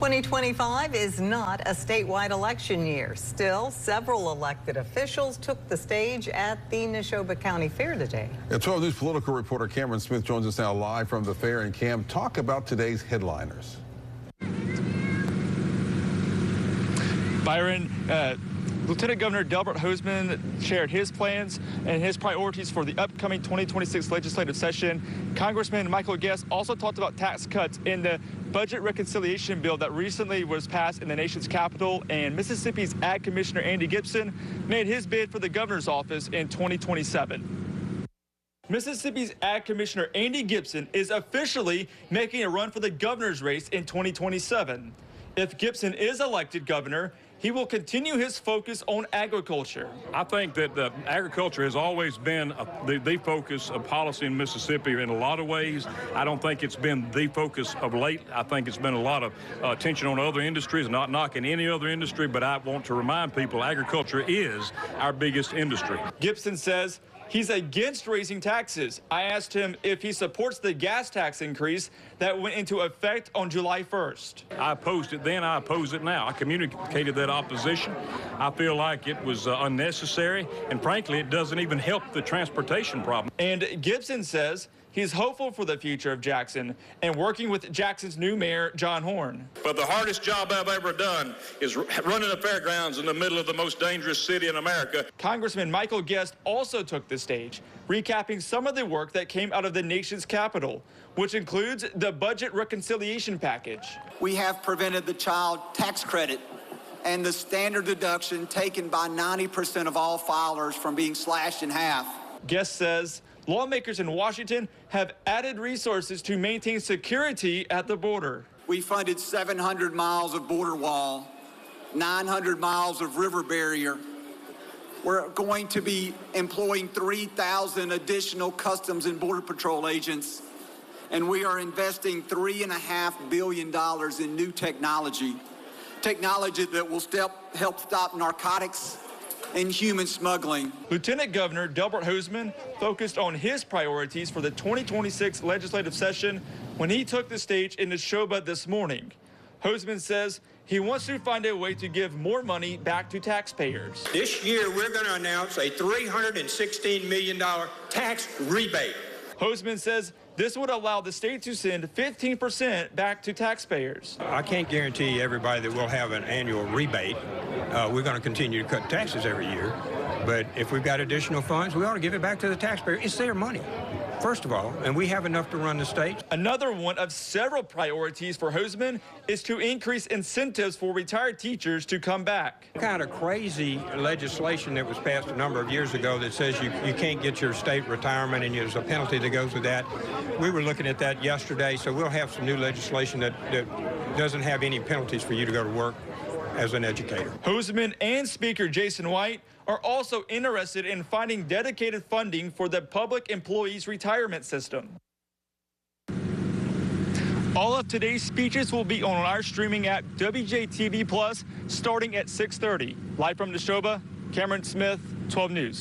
2025 is not a statewide election year. Still, several elected officials took the stage at the Neshoba County Fair today. 12 News political reporter Cameron Smith joins us now live from the fair. And Cam, talk about today's headliners. Byron, Lieutenant Governor Gipson and Hosemann shared his plans and his priorities for the upcoming 2026 legislative session. Congressman Michael Guest also talked about tax cuts in the budget reconciliation bill that recently was passed in the nation's capital. And Mississippi's Ag Commissioner Andy Gipson made his bid for the governor's office in 2027. Mississippi's Ag Commissioner Andy Gipson is officially making a run for the governor's race in 2027. If Gipson is elected governor, he will continue his focus on agriculture. I think that agriculture has always been the focus of policy in Mississippi in a lot of ways. I don't think it's been the focus of late. I think it's been a lot of attention on other industries, not knocking any other industry, but I want to remind people agriculture is our biggest industry. Gipson says he's against raising taxes. I asked him if he supports the gas tax increase that went into effect on July 1st. I opposed it then, I oppose it now. I communicated that opposition. I feel like it was unnecessary, and frankly, it doesn't even help the transportation problem. And Gipson says he's hopeful for the future of Jackson and working with Jackson's new mayor, John Horn. But the hardest job I've ever done is running a fairgrounds in the middle of the most dangerous city in America. Congressman Michael Guest also took the stage, recapping some of the work that came out of the nation's capital, which includes the budget reconciliation package. We have prevented the child tax credit and the standard deduction taken by 90% of all filers from being slashed in half. Guest says lawmakers in Washington have added resources to maintain security at the border. We funded 700 miles of border wall, 900 miles of river barrier. We're going to be employing 3,000 additional Customs and Border Patrol agents, and we are investing $3.5 billion in new technology that will help stop narcotics and human smuggling. Lieutenant Governor Gipson and Hosemann focused on his priorities for the 2026 legislative session when he took the stage in Neshoba this morning. Hosemann says he wants to find a way to give more money back to taxpayers. This year, we're going to announce a $316 million tax rebate. Hosemann says this would allow the state to send 15% back to taxpayers. I can't guarantee everybody that we'll have an annual rebate. We're going to continue to cut taxes every year. But if we've got additional funds, we ought to give it back to the taxpayer. It's their money, first of all, and we have enough to run the state. Another one of several priorities for Hosemann is to increase incentives for retired teachers to come back. Kind of crazy legislation that was passed a number of years ago that says you can't get your state retirement and there's a penalty that goes with that. We were looking at that yesterday, so we'll have some new legislation that doesn't have any penalties for you to go to work as an educator. Hosemann and Speaker Jason White are also interested in finding dedicated funding for the public employees retirement system. All of today's speeches will be on our streaming app WJTV Plus starting at 6:30. Live from Neshoba, Cameron Smith, 12 News.